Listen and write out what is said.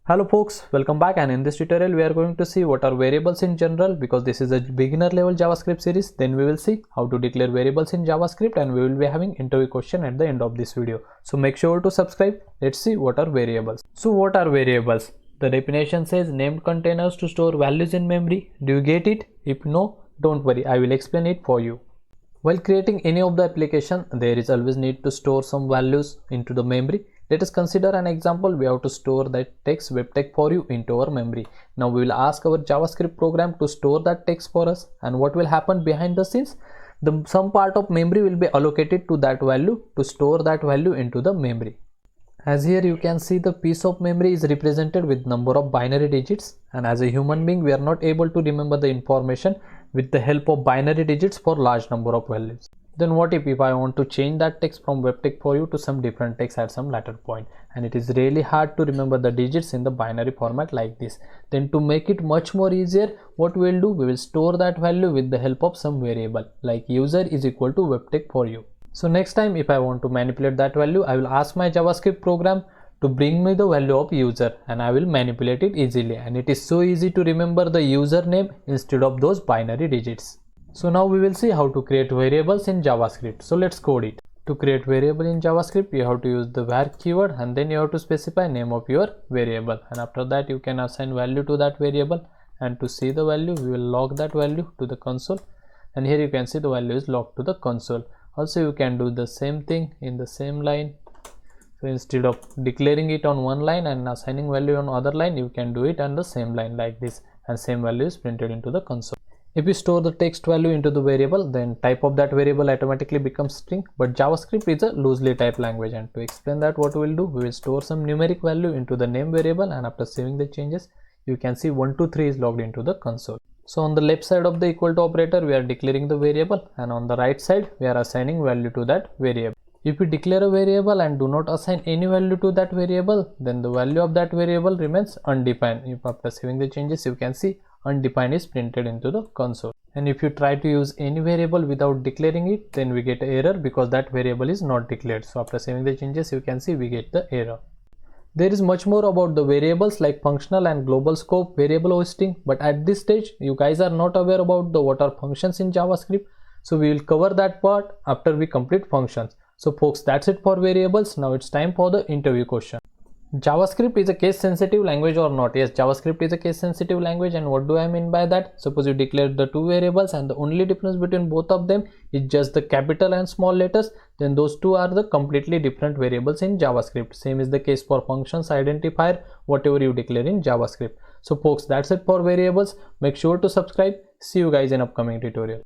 Hello folks, welcome back, and in this tutorial we are going to see what are variables in general, because this is a beginner level JavaScript series. Then we will see how to declare variables in JavaScript, and we will be having interview question at the end of this video. So make sure to subscribe. Let's see what are variables. So what are variables? The definition says named containers to store values in memory. Do you get it? If no, don't worry, I will explain it for you. While creating any of the application, there is always need to store some values into the memory. Let us consider an example. We have to store that text web tag for you into our memory. Now we will ask our JavaScript program to store that text for us, and what will happen behind the scenes? Some part of memory will be allocated to that value to store that value into the memory. As here you can see, the piece of memory is represented with number of binary digits, and as a human being we are not able to remember the information with the help of binary digits for large number of values. Then what if I want to change that text from web tag for you to some different text at some later point, and it is really hard to remember the digits in the binary format like this? Then to make it much more easier, what we will do, we will store that value with the help of some variable like user is equal to web tag for you. So next time if I want to manipulate that value, I will ask my JavaScript program to bring me the value of user, and I will manipulate it easily, and it is so easy to remember the username instead of those binary digits. So now we will see how to create variables in JavaScript. So let's code it. To create variable in JavaScript, you have to use the var keyword, and then you have to specify name of your variable, and after that you can assign value to that variable. And to see the value, we will log that value to the console, and here you can see the value is logged to the console. Also you can do the same thing in the same line. So instead of declaring it on one line and assigning value on other line, you can do it on the same line like this, and same value is printed into the console. If you store the text value into the variable, then type of that variable automatically becomes string, but JavaScript is a loosely typed language, and to explain that, what we will do, we will store some numeric value into the name variable, and after saving the changes, you can see 1 2 3 is logged into the console. So on the left side of the equal to operator, we are declaring the variable, and on the right side we are assigning value to that variable. If you declare a variable and do not assign any value to that variable, then the value of that variable remains undefined. If after saving the changes, you can see undefined is printed into the console. And if you try to use any variable without declaring it, then we get an error because that variable is not declared. So after saving the changes, you can see we get the error. There is much more about the variables like functional and global scope, variable hosting, but at this stage you guys are not aware about the what are functions in JavaScript. So we will cover that part after we complete functions. So folks, that's it for variables. Now it's time for the interview question. JavaScript is a case sensitive language or not? Yes, JavaScript is a case sensitive language, and what do I mean by that? Suppose you declare the two variables and the only difference between both of them is just the capital and small letters, then those two are the completely different variables in JavaScript. Same is the case for functions, identifier, whatever you declare in JavaScript. So folks, that's it for variables. Make sure to subscribe. See you guys in upcoming tutorial.